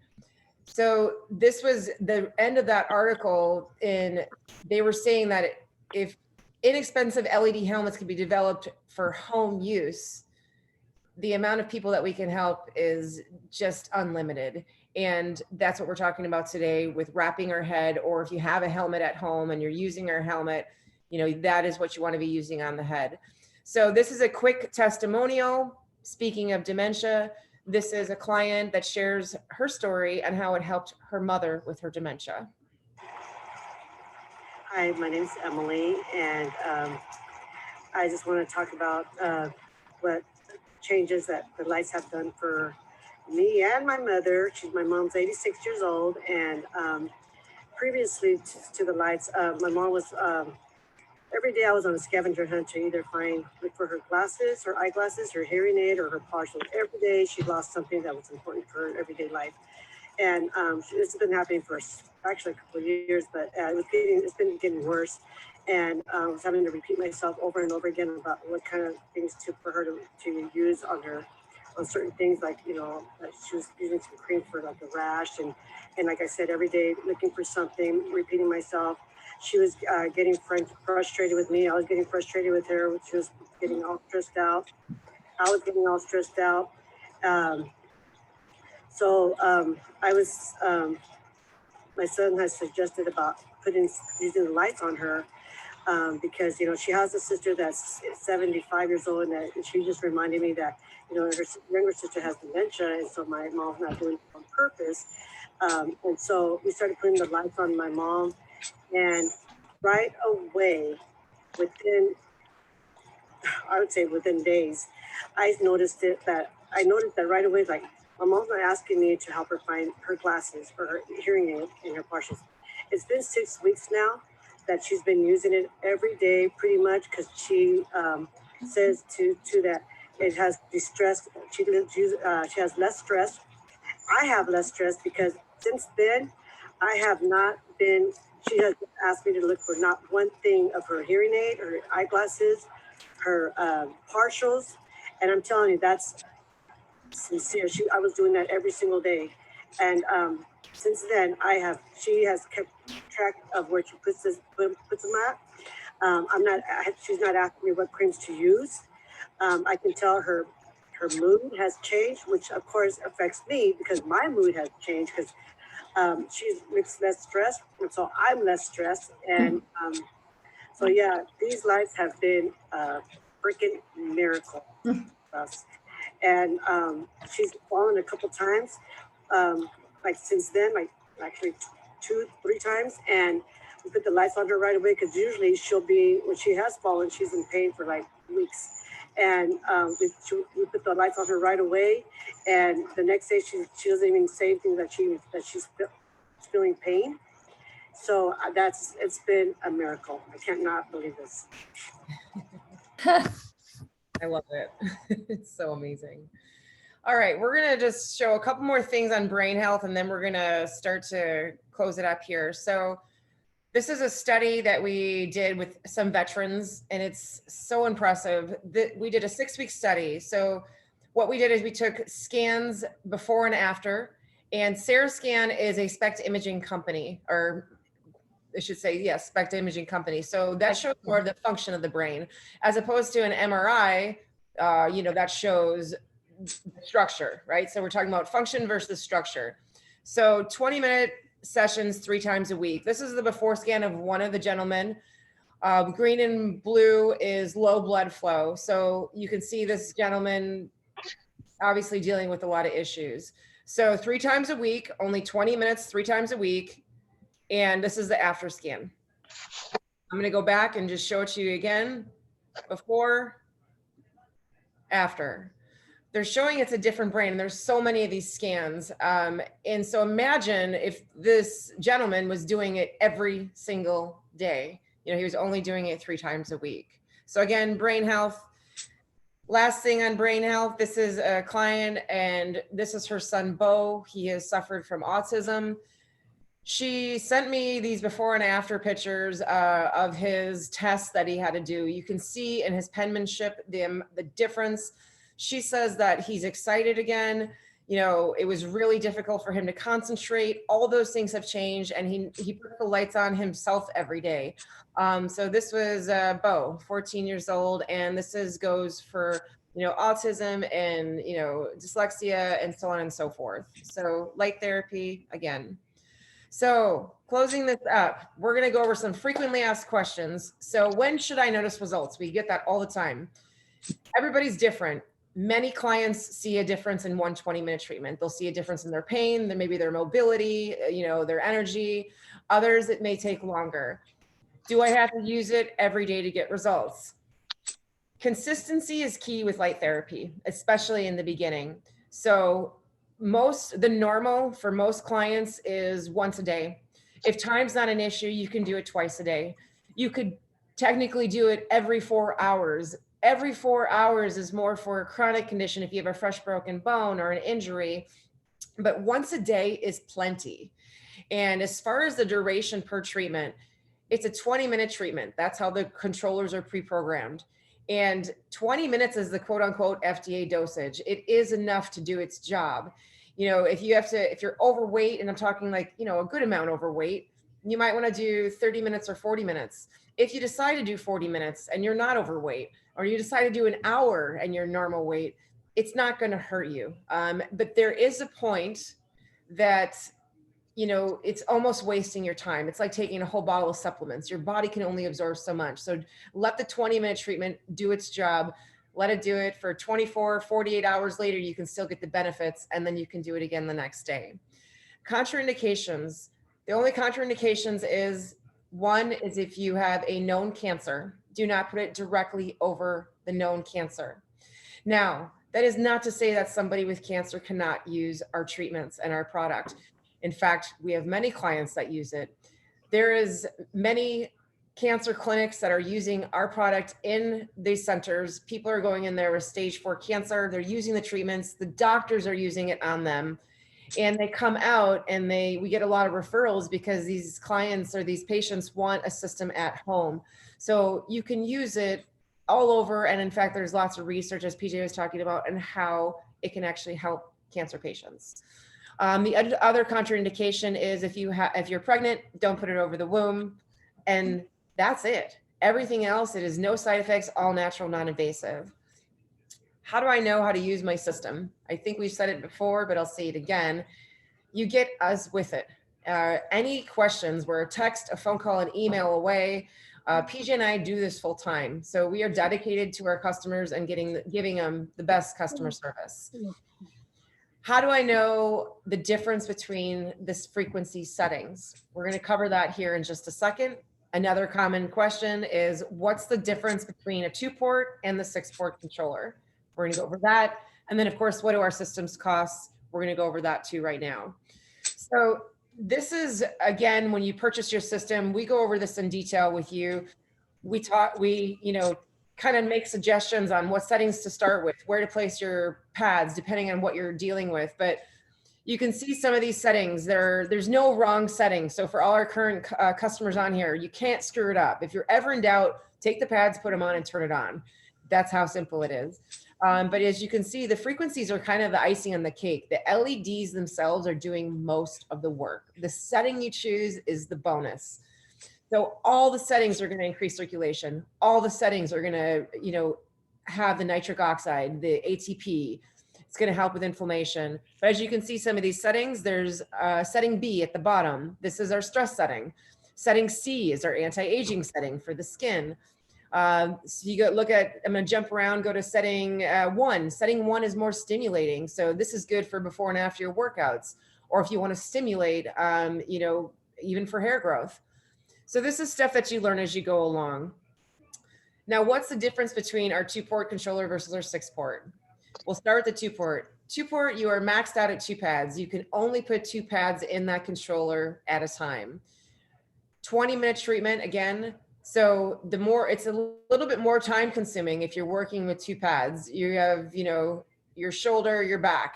So this was the end of that article, and they were saying that if inexpensive LED helmets can be developed for home use, the amount of people that we can help is just unlimited. And that's what we're talking about today with wrapping our head, or if you have a helmet at home and you're using our helmet, that is what you want to be using on the head. So this is a quick testimonial. Speaking of dementia, this is a client that shares her story and how it helped her mother with her dementia. Hi, my name is Emily, and I just want to talk about what changes that the lights have done for me and my mother. My mom's 86 years old, and previously to the lights, my mom was, every day I was on a scavenger hunt to either look for her glasses, her eyeglasses, her hearing aid, or her partial. Every day she lost something that was important for her everyday life. And this has been happening for actually a couple of years, but it's been getting worse. And I was having to repeat myself over and over again about what kind of things for her to use on certain things, like, she was using some cream for like a rash. And like I said, every day looking for something, repeating myself. She was getting frustrated with me. I was getting frustrated with her. She was getting all stressed out. I was getting all stressed out. Um, I was, my son has suggested about using the lights on her, because, you know, she has a sister that's 75 years old, and she just reminded me that, you know, her younger sister has dementia, and so my mom's not doing it on purpose. And so we started putting the lights on my mom, and right away, within, I would say within days, I noticed that right away, like, my mom's not asking me to help her find her glasses or her hearing aid in her partials. It's been 6 weeks now that she's been using it every day, pretty much, because she says to that it has distressed. She has less stress. I have less stress because since then, I have not been. She has asked me to look for not one thing of her hearing aid, her eyeglasses, her partials, and I'm telling you, that's sincere. I was doing that every single day, and since then, she has kept track of where she puts them at. She's not asking me what creams to use. I can tell her mood has changed, which of course affects me because my mood has changed because she's less stressed, and so I'm less stressed. And so yeah, these lights have been a freaking miracle for us. And she's fallen a couple times, like since then, like actually 2-3 times, and we put the lights on her right away because usually when she has fallen, she's in pain for like weeks. And we put the lights on her right away, and the next day she doesn't even say anything that she's feeling pain. So it's been a miracle. I cannot believe this. I love it. It's so amazing. All right, we're gonna just show a couple more things on brain health, and then we're gonna start to close it up here. So this is a study that we did with some veterans, and it's so impressive. We did a 6-week study. So what we did is we took scans before and after, and SaraScan is a SPECT imaging company, or I should say, yes, SPECT imaging company. So that shows more of the function of the brain, as opposed to an MRI, that shows structure, right? So we're talking about function versus structure. So 20-minute sessions 3 times a week. This is the before scan of one of the gentlemen. Green and blue is low blood flow. So you can see this gentleman obviously dealing with a lot of issues. So 3 times a week, only 20 minutes, 3 times a week. And this is the after scan. I'm going to go back and just show it to you again. Before, after. They're showing it's a different brain, and there's so many of these scans. And so imagine if this gentleman was doing it every single day. He was only doing it 3 times a week. So again, brain health. Last thing on brain health, this is a client, and this is her son, Bo. He has suffered from autism. She sent me these before and after pictures of his tests that he had to do. You can see in his penmanship the difference. She says that he's excited again. It was really difficult for him to concentrate. All those things have changed, and he put the lights on himself every day. So this was Bo, 14 years old, and this goes for autism and dyslexia and so on and so forth. So light therapy again. So closing this up, we're going to go over some frequently asked questions. So when should I notice results? We get that all the time. Everybody's different. Many clients see a difference in one 20-minute treatment. They'll see a difference in their pain, then maybe their mobility, their energy. Others, it may take longer. Do I have to use it every day to get results? Consistency is key with light therapy, especially in the beginning. So the normal for most clients is once a day. If time's not an issue, you can do it twice a day. You could technically do it every 4 hours. Every 4 hours is more for a chronic condition if you have a fresh broken bone or an injury, but once a day is plenty. And as far as the duration per treatment, it's a 20-minute treatment. That's how the controllers are pre-programmed. And 20 minutes is the quote unquote FDA dosage. It is enough to do its job. If you're overweight, and I'm talking like, a good amount overweight, you might want to do 30 minutes or 40 minutes. If you decide to do 40 minutes and you're not overweight, or you decide to do an hour and you're normal weight, it's not going to hurt you. But there is a point that, you know, it's almost wasting your time. It's like taking a whole bottle of supplements. Your body can only absorb so much. So let the 20-minute treatment do its job. Let it do it for 24, 48 hours later, you can still get the benefits, and then you can do it again the next day. Contraindications. The only contraindications is, one is if you have a known cancer, do not put it directly over the known cancer. Now, that is not to say that somebody with cancer cannot use our treatments and our product. In fact, we have many clients that use it. There is many cancer clinics that are using our product in these centers. People are going in there with stage 4 cancer. They're using the treatments. The doctors are using it on them. And they come out and we get a lot of referrals because these clients or these patients want a system at home. So you can use it all over. And in fact, there's lots of research, as PJ was talking about, and how it can actually help cancer patients. The other contraindication is if you're pregnant, don't put it over the womb. And that's it. Everything else, it is no side effects, all natural, non-invasive. How do I know how to use my system? I think we've said it before, but I'll say it again. You get us with it. Any questions, we're a text, a phone call, an email away. PJ and I do this full time. So we are dedicated to our customers and giving them the best customer service. How do I know the difference between this frequency settings? We're going to cover that here in just a second. Another common question is, what's the difference between a 2-port and the 6-port controller? We're going to go over that. And then, of course, what do our systems cost? We're going to go over that too right now. So this is, again, when you purchase your system, we go over this in detail with you. We kind of make suggestions on what settings to start with, where to place your pads, depending on what you're dealing with. But you can see some of these settings. There's no wrong setting. So for all our current customers on here, you can't screw it up. If you're ever in doubt, take the pads, put them on, and turn it on. That's how simple it is. But as you can see, the frequencies are kind of the icing on the cake. The LEDs themselves are doing most of the work. The setting you choose is the bonus. So all the settings are going to increase circulation. All the settings are going to, have the nitric oxide, the ATP. It's going to help with inflammation. But as you can see, some of these settings, there's setting B at the bottom. This is our stress setting. Setting C is our anti-aging setting for the skin. So you I'm going to jump around, go to setting 1. Setting 1 is more stimulating. So this is good for before and after your workouts, or if you want to stimulate, even for hair growth. So this is stuff that you learn as you go along. Now, what's the difference between our 2-port controller versus our 6-port? We'll start with the 2-port. 2-port, you are maxed out at 2 pads. You can only put 2 pads in that controller at a time. 20-minute treatment, again. So it's a little bit more time consuming if you're working with 2 pads. You have, your shoulder, your back,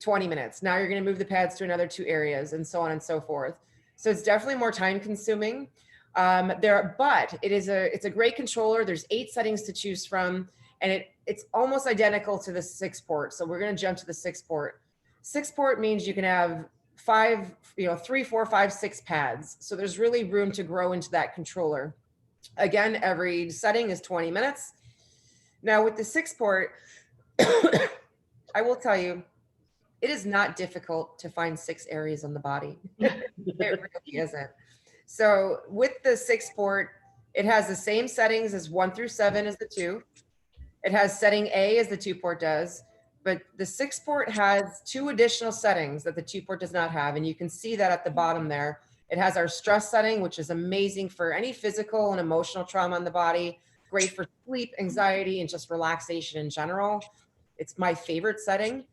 20 minutes. Now you're going to move the pads to another 2 areas, and so on and so forth. So it's definitely more time consuming. But it's a great controller. There's 8 settings to choose from, and it's almost identical to the 6-port. So we're going to jump to the 6-port. 6-port means you can have 3, 4, 5, 6 pads. So there's really room to grow into that controller. Again, every setting is 20 minutes. Now with the 6-port, I will tell you, it is not difficult to find 6 areas on the body. It really isn't. So with the 6-port, it has the same settings as 1 through 7 as the 2. It has setting A as the 2-port does, but the 6-port has 2 additional settings that the 2-port does not have. And you can see that at the bottom there. It has our stress setting, which is amazing for any physical and emotional trauma on the body, great for sleep, anxiety, and just relaxation in general. It's my favorite setting.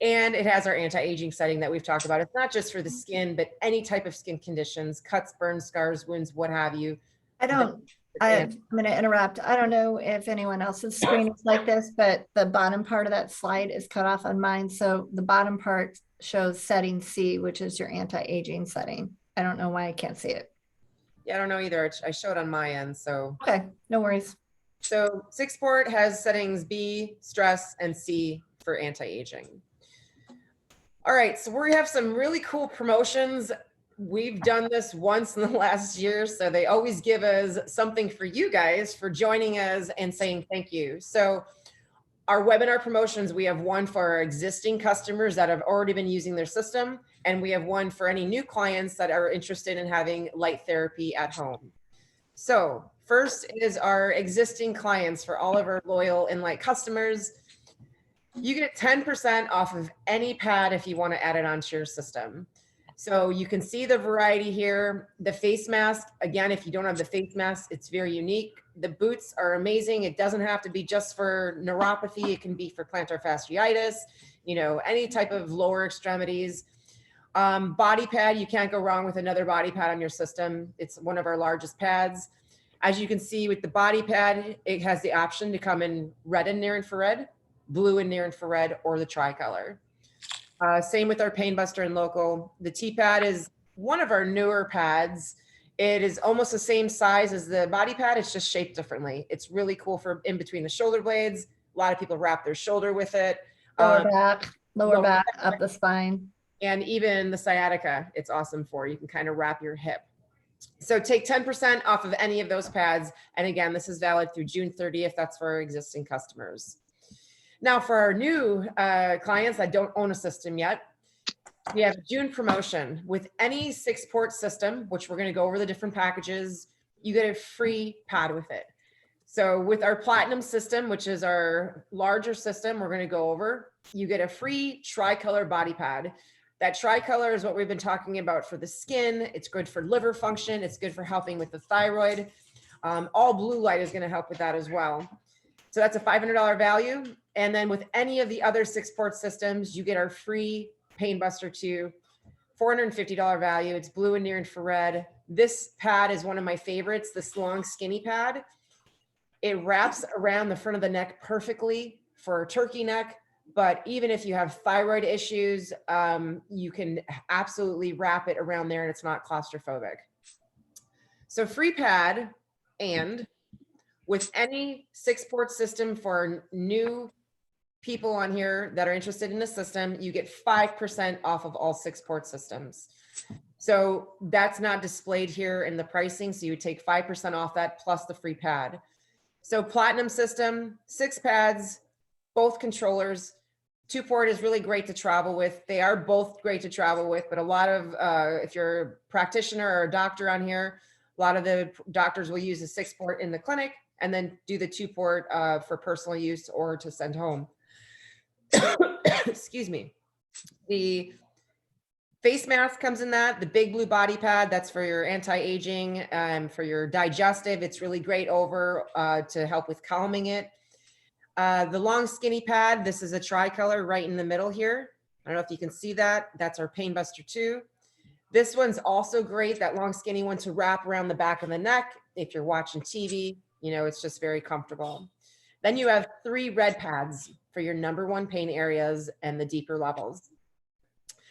And it has our anti-aging setting that we've talked about. It's not just for the skin, but any type of skin conditions, cuts, burns, scars, wounds, what have you. I'm going to interrupt. I don't know if anyone else's screen is like this, but the bottom part of that slide is cut off on mine. So the bottom part shows setting C, which is your anti-aging setting. I don't know why I can't see it. Yeah, I don't know either. I showed on my end, so. Okay, no worries. So 6-port has settings B, stress, and C for anti-aging. All right, so we have some really cool promotions. We've done this once in the last year, so they always give us something for you guys for joining us and saying thank you. So Our webinar promotions, we have one for our existing customers that have already been using their system, and we have one for any new clients that are interested in having light therapy at home. So first is our existing clients. For all of our loyal Enlight customers, you get 10% off of any pad if you want to add it onto your system. So you can see the variety here. The face mask, again, if you don't have the face mask, it's very unique. The boots are amazing. It doesn't have to be just for neuropathy. It can be for plantar fasciitis, you know, any type of lower extremities. Body pad, you can't go wrong with another body pad on your system. It's one of our largest pads. As you can see with the body pad, it has the option to come in red and near infrared, blue and near infrared, or the tricolor. Same with our Pain Buster and Local. The T-pad is one of our newer pads. It is almost the same size as the body pad. It's just shaped differently. It's really cool for in between the shoulder blades. A lot of people wrap their shoulder with it. Lower back, lower up the spine. And even the sciatica, it's awesome for. You can kind of wrap your hip. So take 10% off of any of those pads. And again, this is valid through June 30th. That's for our existing customers. Now for our new clients that don't own a system yet, we have a June promotion. With any 6-port system, which we're going to go over the different packages, you get a free pad with it. So with our Platinum system, which is our larger system, we're going to go over, you get a free tricolor body pad. That tricolor is what we've been talking about for the skin. It's good for liver function. It's good for helping with the thyroid. All blue light is going to help with that as well. So that's a $500 value. And then with any of the other 6-port systems, you get our free Pain Buster 2, $450 value. It's blue and near infrared. This pad is one of my favorites, this long skinny pad. It wraps around the front of the neck perfectly for a turkey neck. But even if you have thyroid issues, you can absolutely wrap it around there and it's not claustrophobic. So free pad, and with any 6-port system for new people on here that are interested in the system, you get 5% off of all 6-port systems. So that's not displayed here in the pricing. So you would take 5% off that plus the free pad. So Platinum system, 6 pads, both controllers. 2-port is really great to travel with. They are both great to travel with, but a lot of, if you're a practitioner or a doctor on here, a lot of the doctors will use a 6-port in the clinic and then do the 2-port for personal use or to send home. Excuse me. The face mask comes in that, the big blue body pad, that's for your anti-aging, for your digestive. It's really great over to help with calming it. The long skinny pad, this is a tricolor right in the middle here. I don't know if you can see that. That's our Pain Buster 2. This one's also great, that long skinny one, to wrap around the back of the neck. If you're watching TV, you know, it's just very comfortable. Then you have 3 red pads for your #1 pain areas and the deeper levels.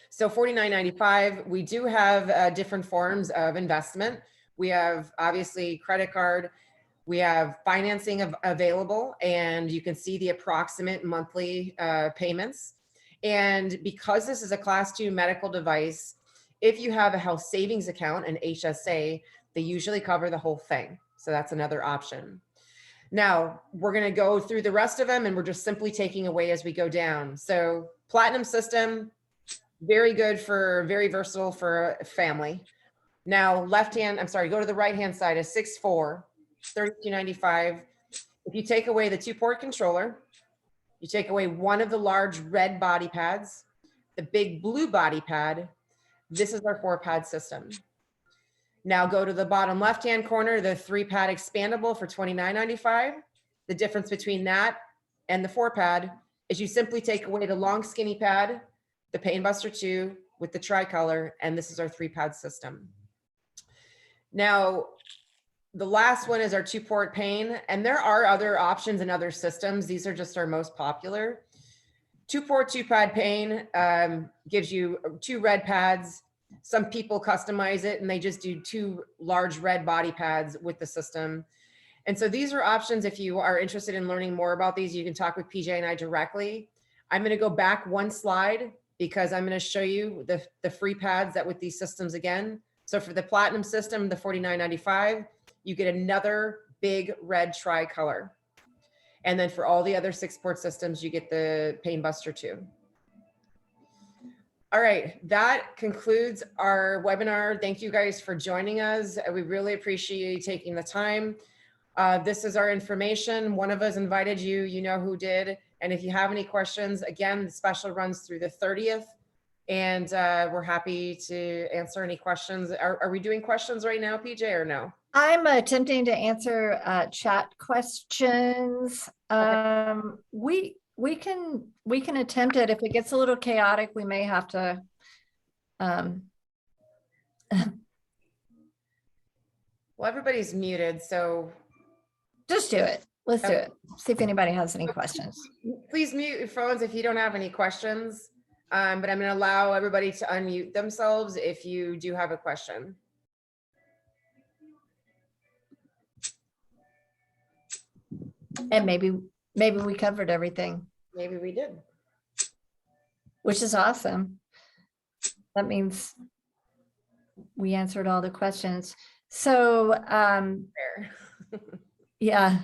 So $49.95. We do have different forms of investment. We have obviously credit card. We have financing available, and you can see the approximate monthly payments. And because this is a Class 2 medical device, if you have a health savings account, an HSA, they usually cover the whole thing. So that's another option. Now, we're going to go through the rest of them, and we're just simply taking away as we go down. So Platinum system, very good for, very versatile for a family. Now, go to the right-hand side, a 6-4. $32.95. If you take away the 2-port controller, you take away one of the large red body pads, the big blue body pad, this is our 4-pad system. Now go to the bottom left-hand corner, the 3-pad expandable for $29.95. The difference between that and the 4-pad is you simply take away the long skinny pad, the Pain Buster 2 with the tricolor, and this is our 3-pad system. Now, the last one is our 2-port pain, and there are other options in other systems. These are just our most popular. 2-port 2-pad pain gives you 2 red pads. Some people customize it and they just do 2 large red body pads with the system. And so these are options. If you are interested in learning more about these, you can talk with PJ and I directly. I'm going to go back 1 slide because I'm going to show you the free pads that with these systems again. So for the Platinum system, the $49.95, you get another big red tricolor. And then for all the other 6 port systems, you get the Pain Buster 2. All right, that concludes our webinar. Thank you guys for joining us. We really appreciate you taking the time. This is our information. One of us invited you, you know who did. And if you have any questions, again, the special runs through the 30th. And we're happy to answer any questions. Are we doing questions right now, PJ, or no? I'm attempting to answer chat questions. We can attempt it. If it gets a little chaotic, we may have to. Well, everybody's muted, so Just do it. Let's do it. See if anybody has any questions. please mute your phones if you don't have any questions. But I'm going to allow everybody to unmute themselves if you do have a question. And maybe we covered everything, Maybe we did. which is awesome. That means we answered all the questions. So Fair. yeah.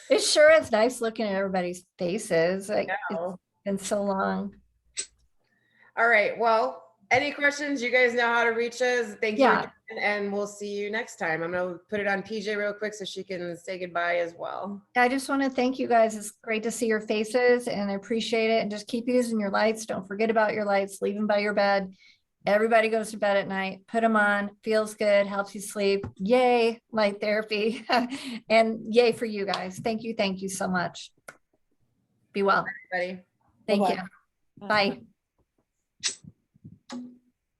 It sure is nice looking at everybody's faces. Like, No. it's been so long. All right. Well, any questions? You guys know how to reach us. Thank you. Yeah. Again, and we'll see you next time. I'm going to put it on PJ real quick so she can say goodbye as well. I just want to thank you guys. It's great to see your faces and I appreciate it. And just keep using your lights. Don't forget about your lights. Leave them by your bed. Everybody goes to bed at night. Put them on. Feels good. Helps you sleep. Yay, light therapy. And yay for you guys. Thank you. Thank you so much. Be well. Everybody. Thank Bye-bye. you. Bye.